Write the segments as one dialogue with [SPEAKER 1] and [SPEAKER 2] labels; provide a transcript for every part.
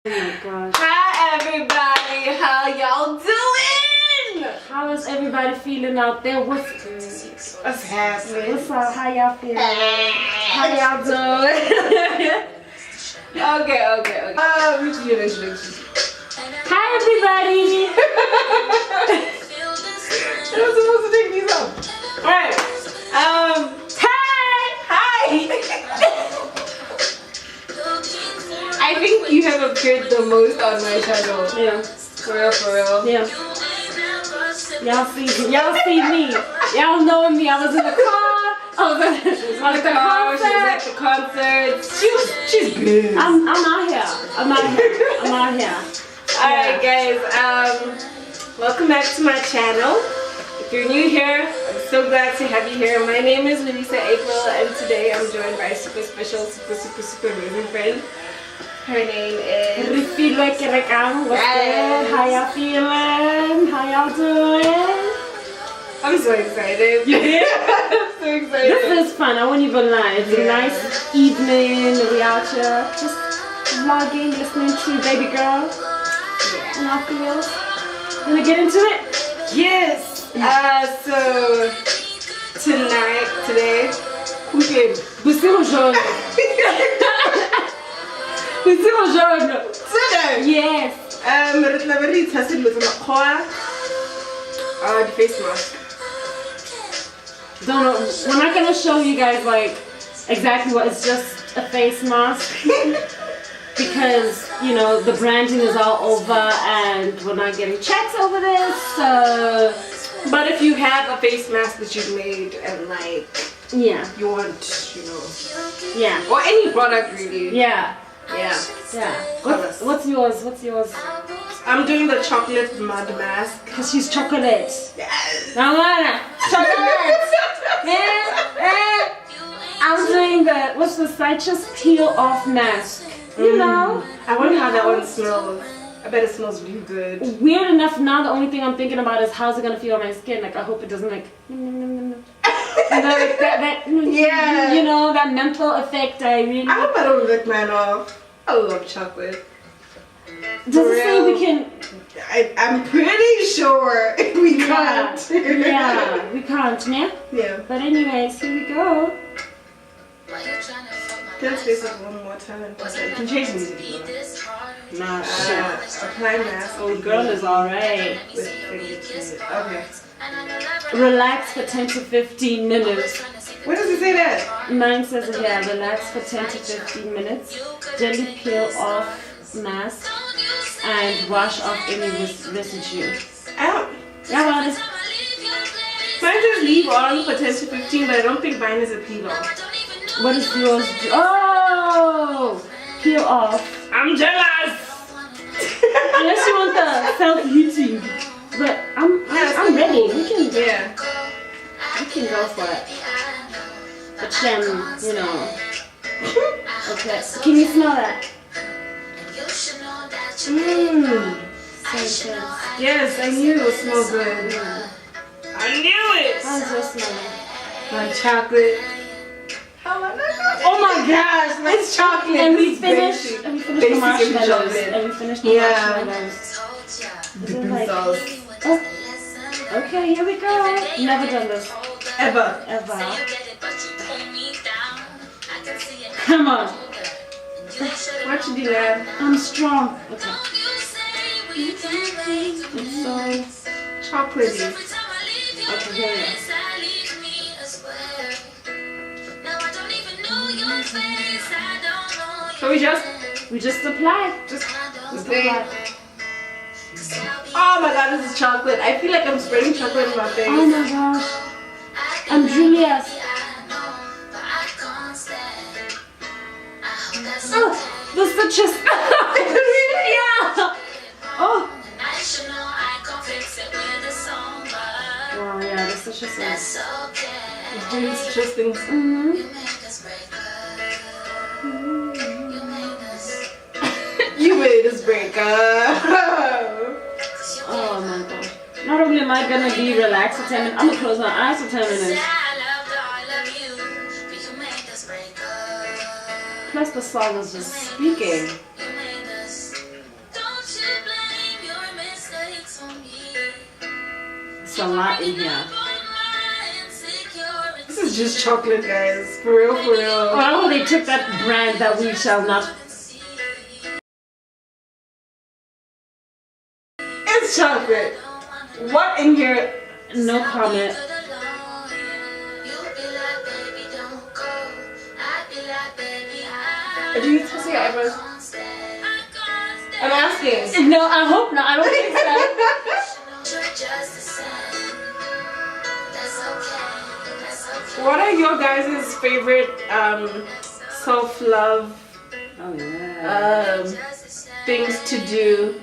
[SPEAKER 1] Oh my gosh.
[SPEAKER 2] Hi everybody, how y'all doing?
[SPEAKER 1] How is everybody feeling out there? What's
[SPEAKER 2] happening?
[SPEAKER 1] What's up? How y'all feeling? How y'all doing?
[SPEAKER 2] Okay. We should do an introduction.
[SPEAKER 1] Hi everybody.
[SPEAKER 2] I'm supposed to take these off. Alright. Hi. I think you have appeared the most on my channel.
[SPEAKER 1] Yeah.
[SPEAKER 2] For real.
[SPEAKER 1] Yeah. Y'all see me. Y'all know me. I was in the car. I was at
[SPEAKER 2] She was at the concert. She's good.
[SPEAKER 1] I'm out here.
[SPEAKER 2] Alright guys, welcome back to my channel. If you're new here, I'm so glad to have you here. My name is Louisa and today I'm joined by a super special, super amazing friend. Her name is
[SPEAKER 1] Girl Refilwe Kerekang. What's good? How y'all feeling? How y'all doing?
[SPEAKER 2] I'm so excited.
[SPEAKER 1] Yeah.
[SPEAKER 2] I'm so excited.
[SPEAKER 1] This is fun. I won't even lie. It's a nice evening. We out here just vlogging, listening to Baby Girl and our feels. Gonna get into it?
[SPEAKER 2] Yes. So today, Today.
[SPEAKER 1] Yes.
[SPEAKER 2] The face mask.
[SPEAKER 1] Don't know. We're not gonna show you guys like exactly what. It's just a face mask because you know the branding is all over and we're not getting checks over this. So,
[SPEAKER 2] But if you have a face mask that you've made and like
[SPEAKER 1] yeah,
[SPEAKER 2] you want, you know,
[SPEAKER 1] yeah,
[SPEAKER 2] or any product really.
[SPEAKER 1] yeah.
[SPEAKER 2] Yeah.
[SPEAKER 1] What's yours?
[SPEAKER 2] I'm doing the chocolate mud mask.
[SPEAKER 1] Cause she's chocolate.
[SPEAKER 2] Yes.
[SPEAKER 1] Chocolate. I'm doing what's the citrus peel off mask. You know.
[SPEAKER 2] I wonder how that one smells. I bet it smells really good.
[SPEAKER 1] Weird enough, now the only thing I'm thinking about is how's it gonna feel on my skin. Like I hope it doesn't like. You know, like that
[SPEAKER 2] yeah.
[SPEAKER 1] You know, that mental effect. I
[SPEAKER 2] hope I don't lick mine off. I love chocolate.
[SPEAKER 1] Does it say we can?
[SPEAKER 2] I'm pretty sure we can't.
[SPEAKER 1] Yeah, we can't, yeah?
[SPEAKER 2] Yeah.
[SPEAKER 1] But anyways, here we go.
[SPEAKER 2] Let's face it one more time. You can change music.
[SPEAKER 1] Nah, shit.
[SPEAKER 2] Apply mask.
[SPEAKER 1] Oh, girl is alright.
[SPEAKER 2] With fingertips. Okay.
[SPEAKER 1] Relax for 10 to 15 minutes.
[SPEAKER 2] Where does it say that?
[SPEAKER 1] Mine says it here. Relax for 10 to 15 minutes. Gently peel off mask and wash off any residue.
[SPEAKER 2] Out.
[SPEAKER 1] Yeah, well,
[SPEAKER 2] Mine says leave on for 10 to 15, but I don't think mine is a peel off.
[SPEAKER 1] what is yours? Oh, peel off.
[SPEAKER 2] I'm jealous.
[SPEAKER 1] Unless you want the self-heating, but I'm ready. We can go for it. But then, you know. Okay. Can you smell that?
[SPEAKER 2] Yes, I knew it would smell good. I knew it.
[SPEAKER 1] How's yours smelling?
[SPEAKER 2] My chocolate. Oh my gosh, it's chocolate.
[SPEAKER 1] And we finished the marshmallows. Is it like, okay, here we go. Never done this.
[SPEAKER 2] Ever.
[SPEAKER 1] Come on.
[SPEAKER 2] What you do that?
[SPEAKER 1] I'm strong. Okay. It's so
[SPEAKER 2] chocolatey.
[SPEAKER 1] Okay, here we go.
[SPEAKER 2] So we just
[SPEAKER 1] apply.
[SPEAKER 2] Just apply. Oh my god, this is chocolate. I feel like I'm spreading chocolate in my face.
[SPEAKER 1] Oh my gosh. I'm Julius. Oh, the stitches. Yeah. Oh. Wow, yeah, the stitches are
[SPEAKER 2] doing stitches things. You made us break up.
[SPEAKER 1] Oh my god. Not only am I gonna be relaxed for 10 minutes, I'm gonna close my eyes for 10 minutes. Plus the song is just speaking. It's a lot in here.
[SPEAKER 2] This is just chocolate, guys. For real, for real.
[SPEAKER 1] Oh, they took that brand that we shall not.
[SPEAKER 2] It's chocolate. What in here?
[SPEAKER 1] No comment.
[SPEAKER 2] Do you see your eyebrows? I'm asking.
[SPEAKER 1] No, I hope not. I don't think so.
[SPEAKER 2] What are your guys' favorite self-love things to do?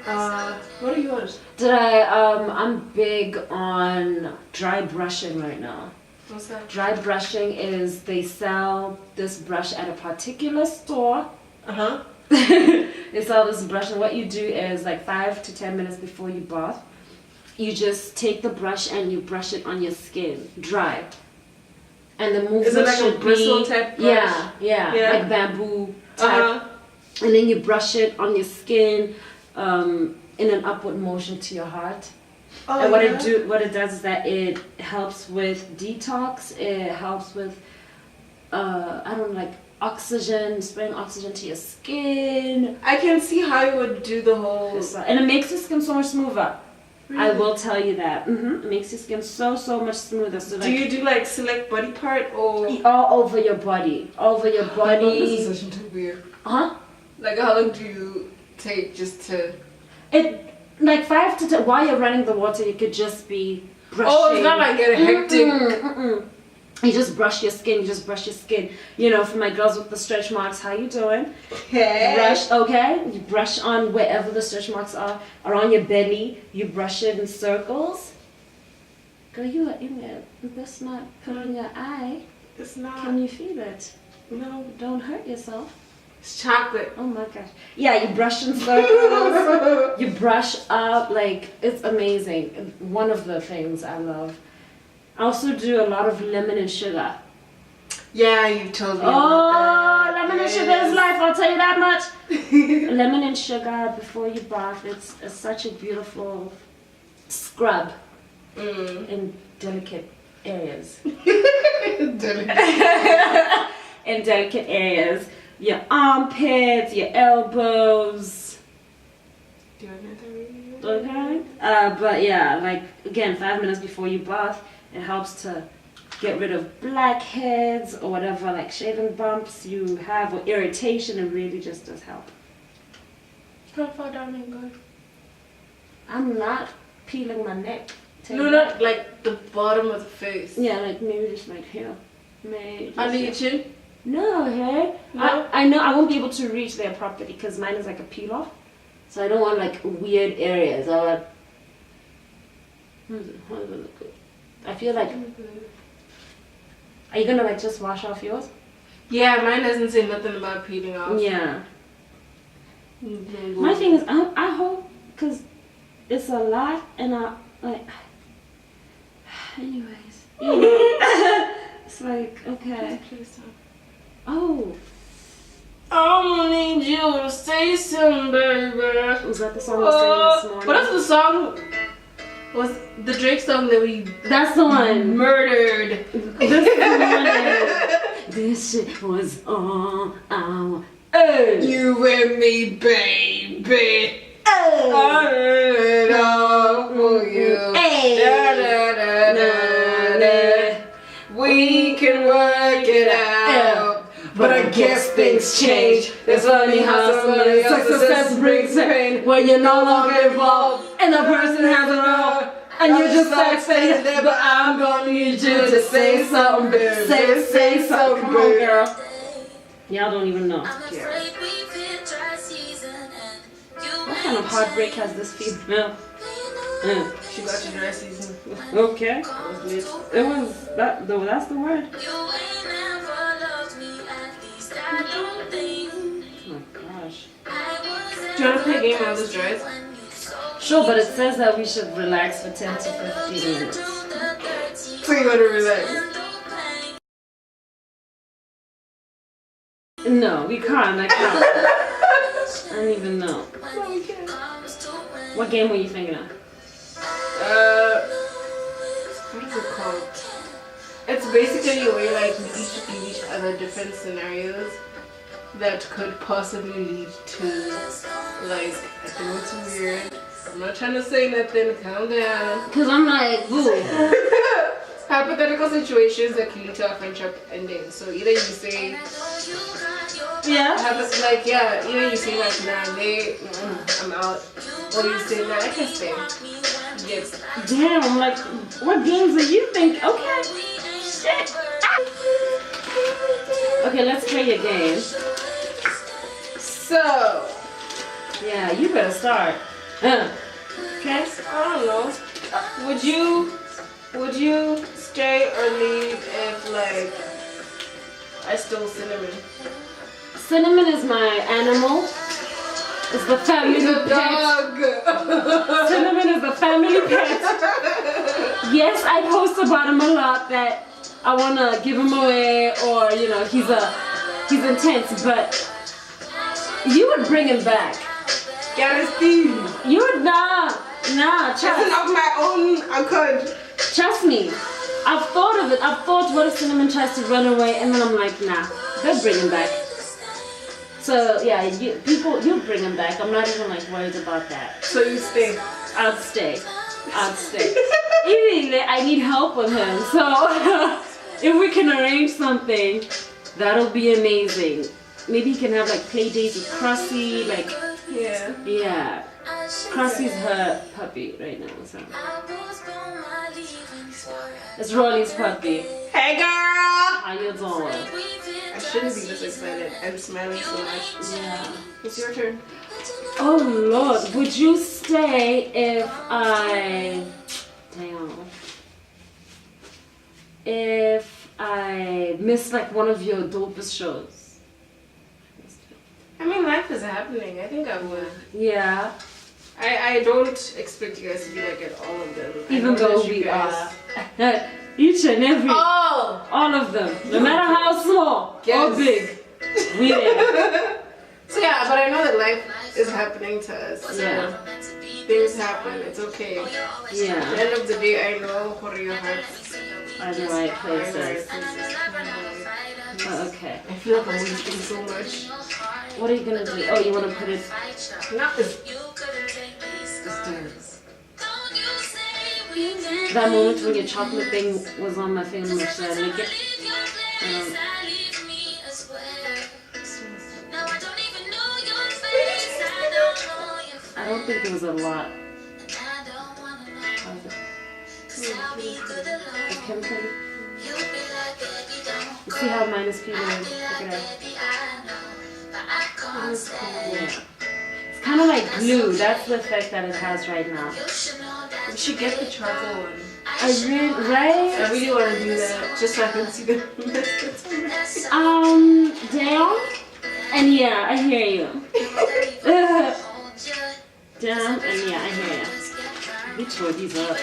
[SPEAKER 2] What are yours?
[SPEAKER 1] I'm big on dry brushing right now.
[SPEAKER 2] What's that?
[SPEAKER 1] Dry brushing is they sell this brush at a particular store.
[SPEAKER 2] Uh-huh.
[SPEAKER 1] They sell this brush, and what you do is like 5 to 10 minutes before you bath, you just take the brush and you brush it on your skin, dry. And the movement
[SPEAKER 2] is it like
[SPEAKER 1] should
[SPEAKER 2] a bristle type brush?
[SPEAKER 1] Yeah, like bamboo type.
[SPEAKER 2] Uh-huh.
[SPEAKER 1] And then you brush it on your skin in an upward motion to your heart.
[SPEAKER 2] Oh,
[SPEAKER 1] and what it does is that it helps with detox. It helps with oxygen, spraying oxygen to your skin.
[SPEAKER 2] I can see how you would do the whole.
[SPEAKER 1] And it makes your skin so much smoother.
[SPEAKER 2] Really?
[SPEAKER 1] I will tell you that. It makes your skin so much smoother. So
[SPEAKER 2] do you do like select body part or
[SPEAKER 1] all over your body? Over your body.
[SPEAKER 2] This is such weird.
[SPEAKER 1] Huh?
[SPEAKER 2] Like how long do you take just to?
[SPEAKER 1] It like 5 to 10. While you're running the water, you could just be brushing.
[SPEAKER 2] Oh, it's not like getting hectic.
[SPEAKER 1] You just brush your skin. You just brush your skin. You know, for my girls with the stretch marks, how you doing?
[SPEAKER 2] Okay.
[SPEAKER 1] Brush, okay. You brush on wherever the stretch marks are on your belly. You brush it in circles. Girl, you are in there. That's not put on your eye.
[SPEAKER 2] It's not.
[SPEAKER 1] Can you feel it?
[SPEAKER 2] No.
[SPEAKER 1] Don't hurt yourself.
[SPEAKER 2] It's chocolate.
[SPEAKER 1] Oh my gosh. Yeah, you brush in circles. You brush up, like, it's amazing. One of the things I love. I also do a lot of lemon and sugar.
[SPEAKER 2] Yeah, you told me about that.
[SPEAKER 1] Lemon and sugar is life, I'll tell you that much. Lemon and sugar before you bath, it's such a beautiful scrub in delicate areas. In delicate areas. Your armpits, your elbows.
[SPEAKER 2] Do another.
[SPEAKER 1] Okay? But yeah, like, again, 5 minutes before you bath, it helps to get rid of blackheads or whatever, like shaving bumps you have or irritation. It really just does help.
[SPEAKER 2] How far down and go?
[SPEAKER 1] I'm not peeling my neck.
[SPEAKER 2] No, not like the bottom of the face.
[SPEAKER 1] Yeah, like maybe just like here. Maybe
[SPEAKER 2] under your chin?
[SPEAKER 1] No, hey.
[SPEAKER 2] No?
[SPEAKER 1] I know I won't be able to reach there properly because mine is like a peel off. So I don't want like weird areas. I want. How does it look good? I feel like. Are you gonna like just wash off yours?
[SPEAKER 2] Yeah, mine doesn't say nothing about peeling off.
[SPEAKER 1] Yeah. My thing is, I hope, because it's a lot, and I like. Anyways, it's like okay. Oh.
[SPEAKER 2] I need you to say something, baby.
[SPEAKER 1] Was that the song we sang this morning?
[SPEAKER 2] What is the song? Was the Drake song that we?
[SPEAKER 1] That's the one.
[SPEAKER 2] Murdered.
[SPEAKER 1] This shit was all our.
[SPEAKER 2] You and me, baby. I did it all for you. Da, da, da, da, da. We can work it out. But I guess things change. It's funny how somebody else's success brings pain when you're no longer involved and the person has it all. And you just like saying that, but I'm gonna need you to say something, baby. Say something,
[SPEAKER 1] Come on, girl. Y'all don't even know.
[SPEAKER 2] Yeah.
[SPEAKER 1] What kind of heartbreak has this female?
[SPEAKER 2] She got your dry season.
[SPEAKER 1] Okay. It was that though. That's the word. Oh my gosh.
[SPEAKER 2] Do you want to play a game on this dress?
[SPEAKER 1] Sure, but it says that we should relax for 10 to 15 minutes.
[SPEAKER 2] So you want to relax?
[SPEAKER 1] No, we can't. I can't. I don't even know.
[SPEAKER 2] No, we can't.
[SPEAKER 1] What game were you thinking of?
[SPEAKER 2] What is it called? It's basically where like we each give each other different scenarios that could possibly lead to like, I think it's weird. I'm not trying to say nothing, calm down.
[SPEAKER 1] Cause I'm like, boo.
[SPEAKER 2] Hypothetical situations that can lead to a friendship ending. So either you say,
[SPEAKER 1] Yeah.
[SPEAKER 2] either you say like, nah, I'm out, or you say, nah, I can stay. Yes.
[SPEAKER 1] Damn, like, what games do you think? Okay. Shit. Okay, let's play a game.
[SPEAKER 2] So,
[SPEAKER 1] yeah, you better start. Okay.
[SPEAKER 2] I don't know. Would you stay or leave if like I stole cinnamon?
[SPEAKER 1] Cinnamon is my animal. It's the family pet.
[SPEAKER 2] Dog.
[SPEAKER 1] Cinnamon is the family pet. Yes, I post about him a lot that I wanna give him away, or you know, he's intense, but you would bring him back.
[SPEAKER 2] Guarantee.
[SPEAKER 1] You would not. Nah, trust.
[SPEAKER 2] Of my own accord.
[SPEAKER 1] Trust me. I've thought of it. I've thought, what if Cinnamon tries to run away, and then I'm like, nah, they'll bring him back. So yeah, you'll bring him back. I'm not even like worried about that.
[SPEAKER 2] So you stay.
[SPEAKER 1] I'd stay. Even I need help with him. So if we can arrange something, that'll be amazing. Maybe he can have like play dates with Crossy, like yeah. Crossy's her puppy right now, so it's Rolly's puppy.
[SPEAKER 2] Hey girl!
[SPEAKER 1] How you doing?
[SPEAKER 2] I shouldn't be this excited. I'm smiling so much.
[SPEAKER 1] Yeah.
[SPEAKER 2] It's your turn.
[SPEAKER 1] Oh Lord, would you stay if I missed like one of your dopest shows?
[SPEAKER 2] I mean, life is happening. I think I would.
[SPEAKER 1] Yeah.
[SPEAKER 2] I don't expect you guys to be like at all of them.
[SPEAKER 1] Even though we are. Each and every. All of them. No matter how small or big. We there.
[SPEAKER 2] So yeah, but I know that life is happening to us. So
[SPEAKER 1] yeah.
[SPEAKER 2] Things happen. It's okay.
[SPEAKER 1] Yeah.
[SPEAKER 2] At the end of the day, I know where your heart's
[SPEAKER 1] are the right places. Okay.
[SPEAKER 2] I feel like I'm wasting so much.
[SPEAKER 1] What are you gonna do? Oh, you wanna put it?
[SPEAKER 2] Not this.
[SPEAKER 1] That moment when your chocolate thing was on my finger, should I lick it? I don't think it was a lot. Chemical. You see how mine is peeling? Look at that. It's kind of like glue. That's the effect that it has right now.
[SPEAKER 2] We should get the charcoal one.
[SPEAKER 1] I really
[SPEAKER 2] want to do that just so I can see the
[SPEAKER 1] down. And yeah, I hear you. Down and yeah, I hear you. We tore these up.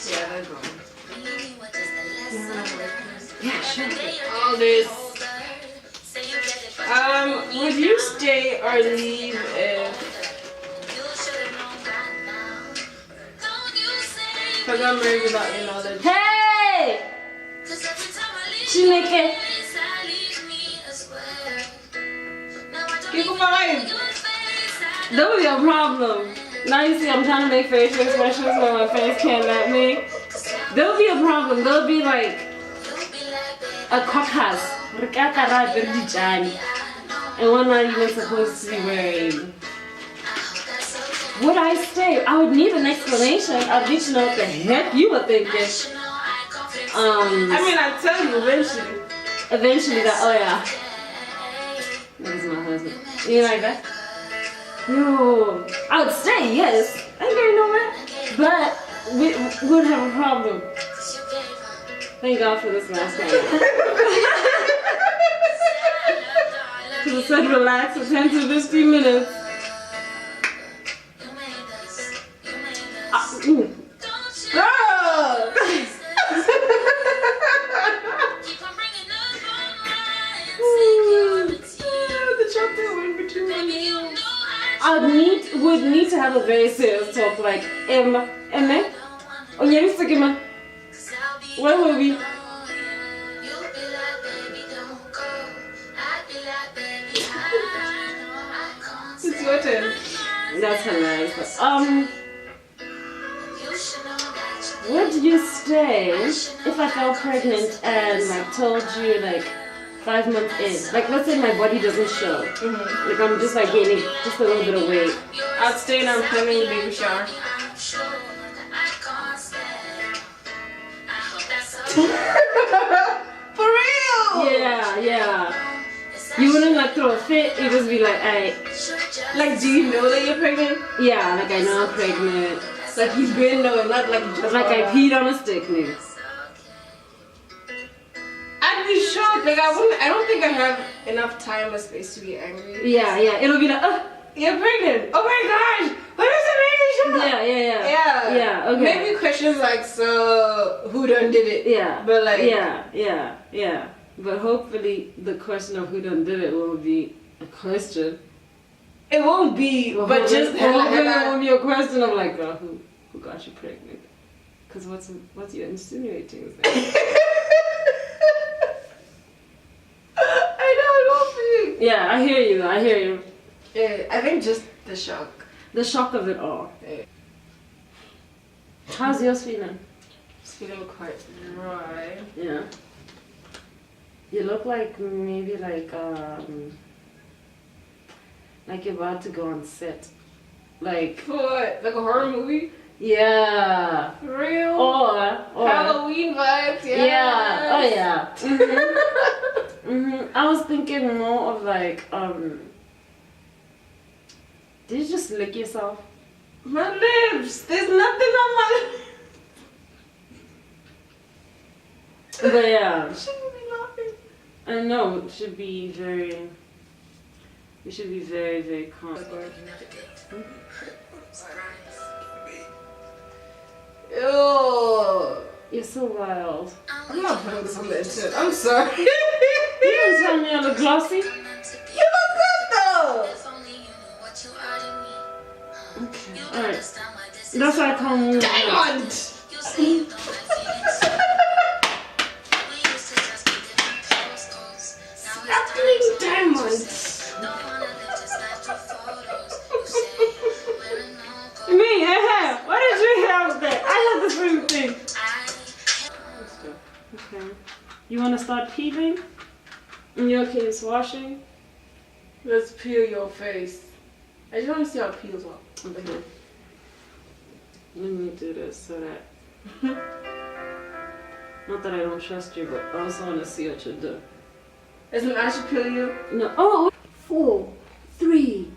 [SPEAKER 2] Yeah, they're gone.
[SPEAKER 1] Yeah, sure.
[SPEAKER 2] All this. Would you stay or leave if I got married without your knowledge?
[SPEAKER 1] Hey! Chineke.
[SPEAKER 2] Keep alive.
[SPEAKER 1] That would be a problem. Now you see I'm trying to make facial expressions when my face can't let me. There'll be a problem. There'll be like a caucus. And we're not even supposed to be wearing. Would I stay? I would need an explanation. I'd need to know what the heck you were thinking.
[SPEAKER 2] I mean, I'll tell you eventually.
[SPEAKER 1] Eventually that, oh yeah. That is my husband. You like that? No. I would stay, yes. I ain't going nowhere. But we would have a problem. Thank God for this last time. Because it said relax for 10 to 15 minutes. Ooh.
[SPEAKER 2] Girl! The chocolate went between my nails.
[SPEAKER 1] would need to have a very serious talk like, Emma, oh yeah, where were we?
[SPEAKER 2] It's your turn.
[SPEAKER 1] That's hilarious. Where did you stay if I fell pregnant and like told you like 5 months in? Like let's say my body doesn't show. Like I'm just like gaining just a little bit of weight.
[SPEAKER 2] I'd stay and I'm filming the baby shower. For real?
[SPEAKER 1] Yeah. You wouldn't like throw a fit, you just be like, hey.
[SPEAKER 2] Like, do you know that you're pregnant?
[SPEAKER 1] Yeah, like I know I'm pregnant.
[SPEAKER 2] Like you've been knowing, not like you just
[SPEAKER 1] like I peed on a stick, nigga.
[SPEAKER 2] I'd be shocked. Like I don't think I have enough time or space to be angry.
[SPEAKER 1] Yeah. It'll be like,
[SPEAKER 2] you're pregnant. Oh my gosh. What is it, baby shower?
[SPEAKER 1] Yeah. Okay.
[SPEAKER 2] Maybe questions like, so who done did it?
[SPEAKER 1] Yeah.
[SPEAKER 2] But like.
[SPEAKER 1] Yeah. But hopefully the question of who done did it will be a question.
[SPEAKER 2] It won't be, but just
[SPEAKER 1] it won't be a question of like, who got you pregnant? Because what's you insinuating is that?
[SPEAKER 2] I know,
[SPEAKER 1] yeah, I hear you.
[SPEAKER 2] Yeah, I think just the shock.
[SPEAKER 1] The shock of it all.
[SPEAKER 2] Yeah.
[SPEAKER 1] How's yours feeling?
[SPEAKER 2] It's feeling quite dry.
[SPEAKER 1] Yeah. You look like maybe like you're about to go on set. Like
[SPEAKER 2] what? Like a horror movie?
[SPEAKER 1] Yeah.
[SPEAKER 2] For real?
[SPEAKER 1] Or
[SPEAKER 2] Halloween vibes, yeah.
[SPEAKER 1] Yeah. Oh yeah. I was thinking more of like did you just lick yourself?
[SPEAKER 2] My lips! There's nothing on my lips.
[SPEAKER 1] But yeah.
[SPEAKER 2] You shouldn't be laughing.
[SPEAKER 1] I know, we should be very, very calm.
[SPEAKER 2] Ew.
[SPEAKER 1] You're so wild.
[SPEAKER 2] I'm not putting this on the internet. I'm sorry.
[SPEAKER 1] You didn't tell me I look glossy.
[SPEAKER 2] You look good though.
[SPEAKER 1] Okay, alright. That's why I call you
[SPEAKER 2] Diamond. Sparkling diamonds.
[SPEAKER 1] Me, what did you have there? I had the same thing. Okay. You want to start peeling? And you okay with washing?
[SPEAKER 2] Let's peel your face. I just want to see how it peels off.
[SPEAKER 1] Okay. Let me do this so that... Not that I don't trust you, but I also want to see what you do.
[SPEAKER 2] Isn't I should peel you?
[SPEAKER 1] No. Oh! 4, 3.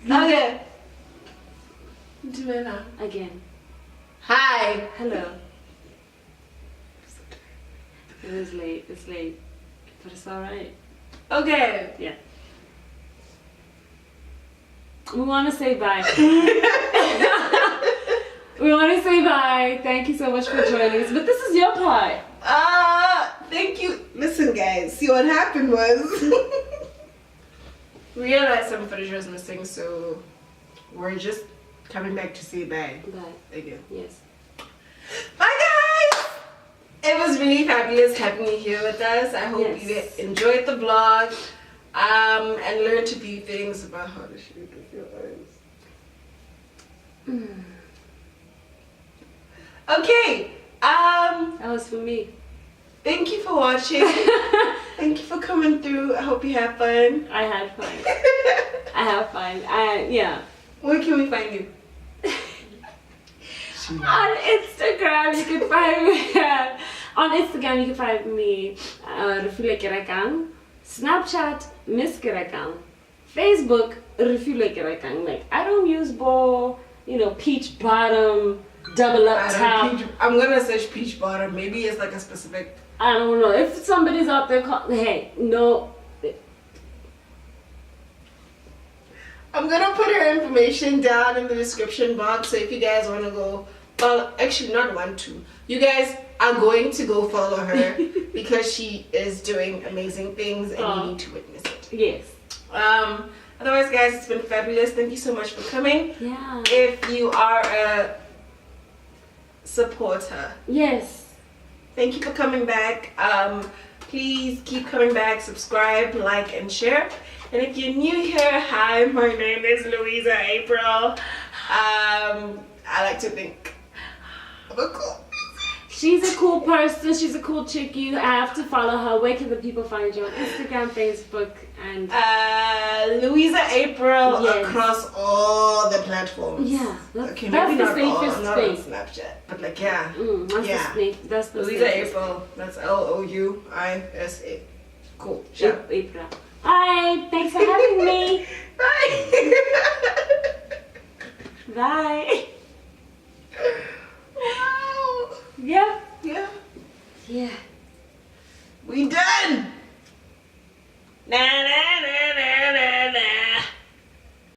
[SPEAKER 2] Okay. Do it now.
[SPEAKER 1] Again.
[SPEAKER 2] Hi.
[SPEAKER 1] Hello. It is late. It's late. But it's alright.
[SPEAKER 2] Okay.
[SPEAKER 1] Yeah. We want to say bye. We want to say bye. Thank you so much for joining us. But this is your part.
[SPEAKER 2] Thank you. Listen, guys. See, what happened was we realized some footage was missing, so we're just coming back to say bye.
[SPEAKER 1] Bye.
[SPEAKER 2] Again.
[SPEAKER 1] Yes.
[SPEAKER 2] Bye, guys. It was really fabulous having you here with us. I hope you enjoyed the vlog. And learn to do things about how to shoot with your eyes. Okay.
[SPEAKER 1] That was for me.
[SPEAKER 2] Thank you for watching. Thank you for coming through. I hope you have fun.
[SPEAKER 1] I had fun. I have fun. Yeah.
[SPEAKER 2] Where can we find you?
[SPEAKER 1] On Instagram, you can find me. On Instagram, you can find me, Refilwe Kerekang. Snapchat, Miss Kerekang. Facebook, Refilwe Kerekang. Like, I don't use peach bottom, double up top.
[SPEAKER 2] I'm gonna search peach bottom. Maybe it's like a specific.
[SPEAKER 1] I don't know. If somebody's out there, hey, no.
[SPEAKER 2] I'm gonna put her information down in the description box. So if you guys wanna go, actually not want to. You guys are going to go follow her because she is doing amazing things and you need to witness it.
[SPEAKER 1] Yes.
[SPEAKER 2] Otherwise, guys, it's been fabulous. Thank you so much for coming.
[SPEAKER 1] Yeah.
[SPEAKER 2] If you are a supporter,
[SPEAKER 1] yes,
[SPEAKER 2] thank you for coming back. Please keep coming back, subscribe, like, and share. And if you're new here, hi, my name is Louisa April. I like to think I'm a cool.
[SPEAKER 1] she's a cool person. She's a cool chick. You have to follow her. Where can the people find you on Instagram, Facebook, and
[SPEAKER 2] Louisa April
[SPEAKER 1] yes.
[SPEAKER 2] across all the platforms.
[SPEAKER 1] Yeah,
[SPEAKER 2] Okay,
[SPEAKER 1] that's
[SPEAKER 2] maybe
[SPEAKER 1] the
[SPEAKER 2] not all,
[SPEAKER 1] safest
[SPEAKER 2] not on
[SPEAKER 1] space.
[SPEAKER 2] Snapchat, but like yeah,
[SPEAKER 1] That's the
[SPEAKER 2] Louisa
[SPEAKER 1] safest.
[SPEAKER 2] April. That's Louisa. Cool. Sure.
[SPEAKER 1] April. Alright, thanks for having me.